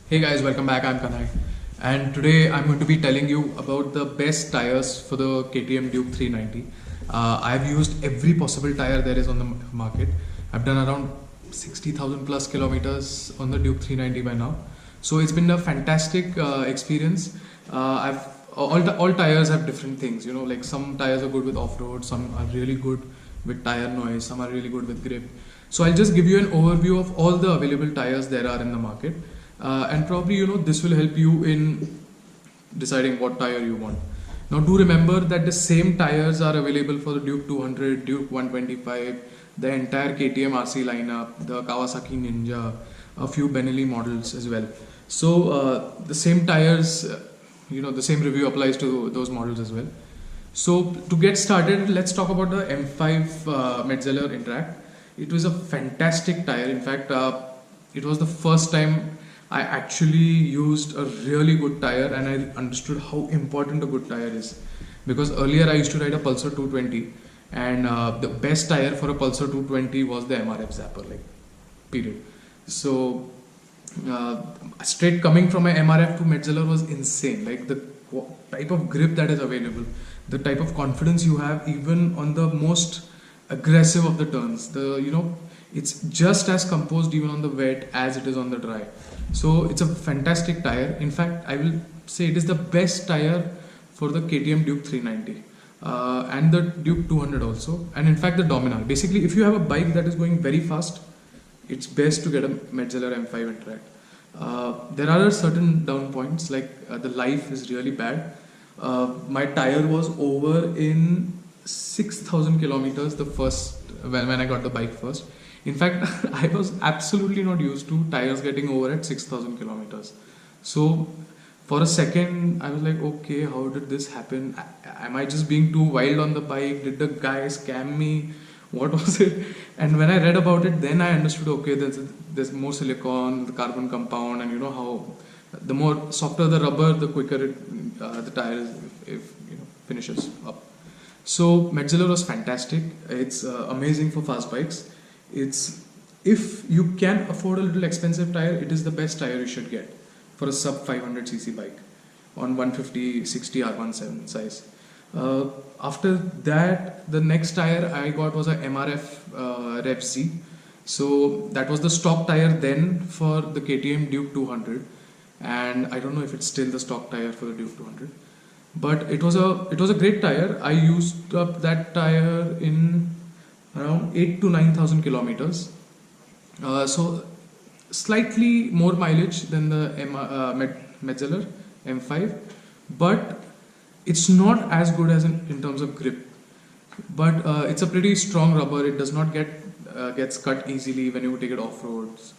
Hey guys, welcome back. I'm Kanai, and today I'm going to be telling you about the best tires for the KTM Duke 390. I've used every possible tire there is on the market. I've done around 60,000 plus kilometers on the Duke 390 by now, so it's been a fantastic experience. I've all tires have different things, you know, like some tires are good with off-road, some are really good with tire noise, some are really good with grip. So I'll just give you an overview of all the available tires there are in the market, and probably this will help you in deciding what tire you want. Now do remember that the same tires are available for the Duke 200, Duke 125, the entire KTM RC lineup, the Kawasaki Ninja, a few Benelli models as well. So the same tires, the same review applies to those models as well. So to get started, let's talk about the M5 Metzeler Interact. It was a fantastic tire. In fact, it was the first time I actually used a really good tire and I understood how important a good tire is. Because earlier I used to ride a Pulsar 220 and the best tire for a Pulsar 220 was the MRF Zapper, like, period. So straight coming from a MRF to Metzeler was insane. Like the type of grip that is available, the type of confidence you have even on the most aggressive of the turns. It's just as composed even on the wet as it is on the dry. So it's a fantastic tire. In fact, I will say it is the best tire for the KTM Duke 390 and the Duke 200 also, and in fact the Dominar. Basically, if you have a bike that is going very fast, it's best to get a Metzeler M5 Interact. There are certain down points, like the life is really bad. My tire was over in 6,000 kilometers the first when I got the bike first. In fact, I was absolutely not used to tires getting over at 6,000 kilometers. So for a second, I was like, okay, how did this happen? Am I just being too wild on the bike? Did the guy scam me? What was it? And when I read about it, then I understood, okay, there's more silicon, the carbon compound, and how the more softer the rubber, the quicker the tire finishes up. So Metzeler was fantastic. It's amazing for fast bikes. If you can afford a little expensive tire, it is the best tire you should get for a sub 500cc bike on 150/60 R17 size. After that, the next tire I got was a MRF Rev Z. So that was the stock tire then for the KTM Duke 200, and I don't know if it's still the stock tire for the Duke 200. But it was a great tire. I used up that tire in around 8 to 9,000 kilometers. So slightly more mileage than the Metzeler M5, but it's not as good as in terms of grip. But it's a pretty strong rubber. It does not gets cut easily when you take it off roads.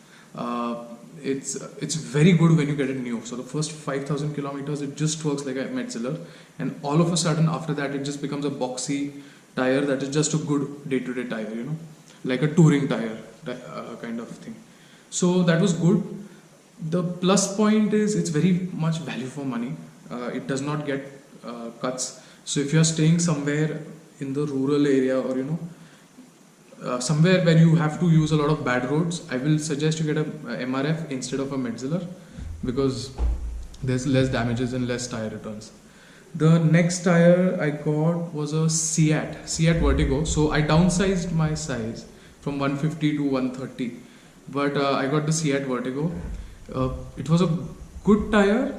It's very good when you get it new. So the first 5,000 kilometers it just works like a Metzeler, and all of a sudden after that it just becomes a boxy tire that is just a good day-to-day tire, like a touring tire kind of thing. So that was good. The plus point is it's very much value for money. It does not get cuts. So if you are staying somewhere in the rural area or somewhere where you have to use a lot of bad roads, I will suggest you get a MRF instead of a Metzeler because there's less damages and less tire returns. The next tire I got was a Seat Vertigo. So I downsized my size from 150 to 130, but I got the Seat Vertigo. It was a good tire,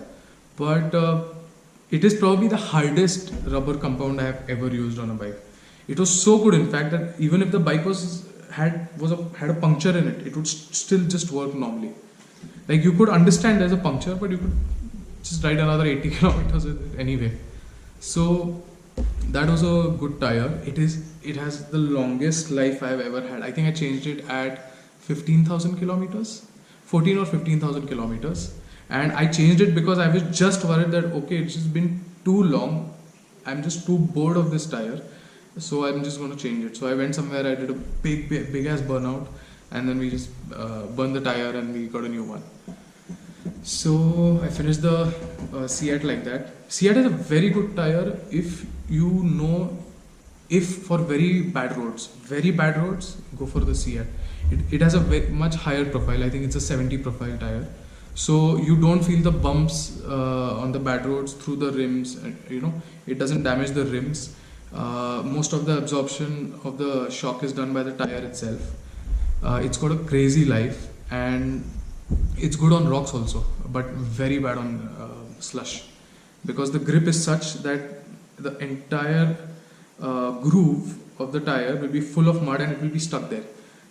but it is probably the hardest rubber compound I have ever used on a bike. It was so good, in fact, that even if the bike had a puncture in it, it would still just work normally. Like you could understand there's a puncture, but you could just ride another 80 kilometers with it anyway. So that was a good tire. It has the longest life I've ever had. I think I changed it at 15,000 kilometers, 14 or 15,000 kilometers, and I changed it because I was just worried that okay, it's just been too long. I'm just too bored of this tire, so I'm just going to change it. So I went somewhere, I did a big ass burnout, and then we just burned the tire and we got a new one. So I finished the Seat like that. Seat is a very good tire if for very bad roads, go for the Seat. It has a much higher profile. I think it's a 70 profile tire. so you don't feel the bumps on the bad roads through the rims, and it doesn't damage the rims. Most of the absorption of the shock is done by the tire itself. It's got a crazy life, and it's good on rocks also, but very bad on slush, because the grip is such that the entire groove of the tire will be full of mud and it will be stuck there.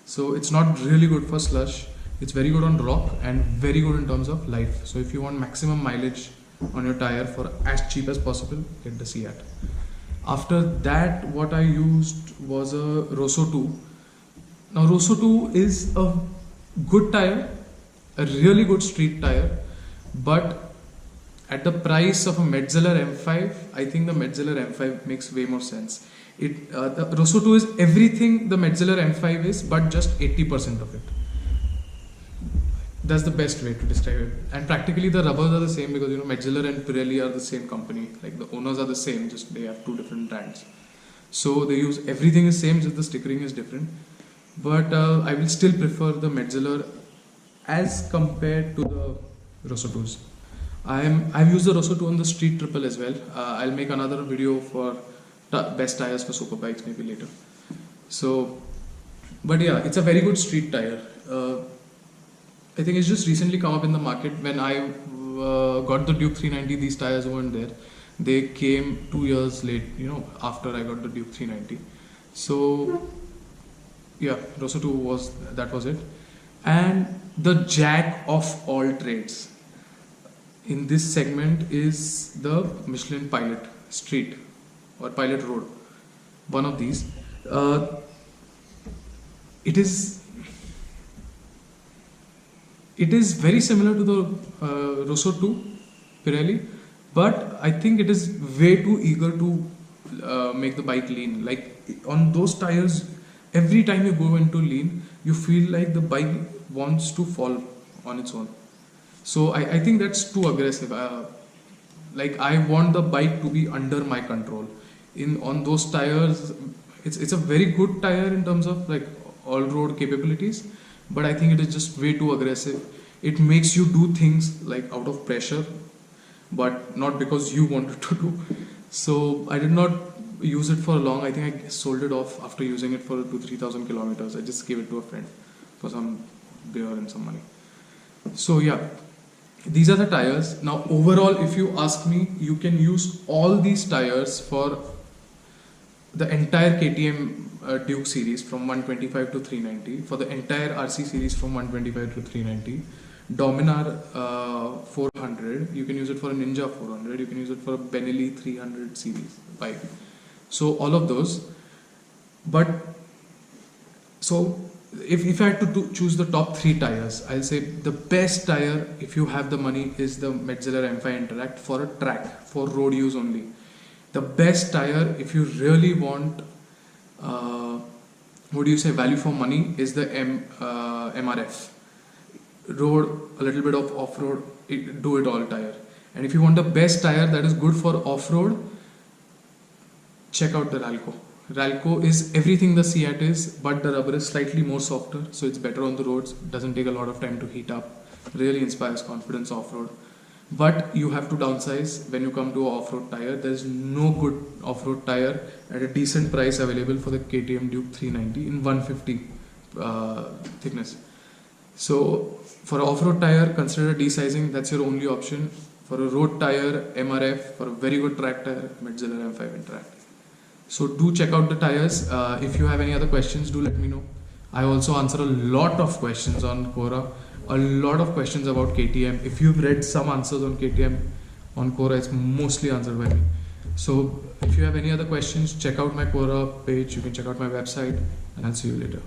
So it's not really good for slush. It's very good on rock and very good in terms of life. So if you want maximum mileage on your tire for as cheap as possible, get the Seat. After that, what I used was a Rosso 2. Now Rosso 2 is a good tire, a really good street tire, but at the price of a Metzeler M5, I think the Metzeler M5 makes way more sense. The Rosso 2 is everything the Metzeler M5 is, but just 80% of it. That's the best way to describe it. And practically the rubbers are the same, because Metzeler and Pirelli are the same company. Like, the owners are the same, just they have two different brands. So they use everything is same, just the stickering is different. But I will still prefer the Metzeler as compared to the Rosso 2s. I've used the Rosso 2 on the street triple as well. I'll make another video for best tires for superbikes maybe later. So, but yeah, it's a very good street tire. I think it's just recently come up in the market. When I got the Duke 390, these tires weren't there. They came 2 years late, after I got the Duke 390. So yeah, Rosso 2 was it. And the jack of all trades in this segment is the Michelin Pilot Street or Pilot Road. One of these. It is very similar to the Rosso 2 Pirelli, but I think it is way too eager to make the bike lean. Like, on those tires, every time you go into lean, you feel like the bike wants to fall on its own. So I think that's too aggressive. Like, I want the bike to be under my control. On those tires, it's a very good tire in terms of like all-road capabilities, but I think it is just way too aggressive. It makes you do things like out of pressure, but not because you wanted to do. So I did not use it for long. I think I sold it off after using it for 2,000-3,000 kilometers. I just gave it to a friend for some beer and some money. So yeah, these are the tires. Now overall, if you ask me, you can use all these tires for the entire KTM Duke series from 125 to 390, for the entire RC series from 125 to 390, Dominar 400, you can use it for a Ninja 400, you can use it for a Benelli 300 series bike. So all of those. But so if I had to choose the top 3 tires, I'll say the best tire, if you have the money, is the Metzeler M5 Interact for a track, for road use only. The best tire, if you really want, value for money, is the MRF. Road, a little bit of off-road, do it all tire. And if you want the best tire that is good for off-road, check out the Ralco. Ralco is everything the Seat is, but the rubber is slightly more softer, so it's better on the roads, doesn't take a lot of time to heat up, really inspires confidence off-road. But you have to downsize when you come to an off-road tire. There is no good off-road tire at a decent price available for the KTM Duke 390 in 150 thickness. So for an off-road tire, consider desizing. That's your only option. For a road tire, MRF. For a very good track tire, Metzeler M5 Interact. So do check out the tires. If you have any other questions, do let me know. I also answer a lot of questions on Quora. A lot of questions about KTM. If you've read some answers on KTM on Quora, it's mostly answered by me. So if you have any other questions, check out my Quora page. You can check out my website, and I'll see you later.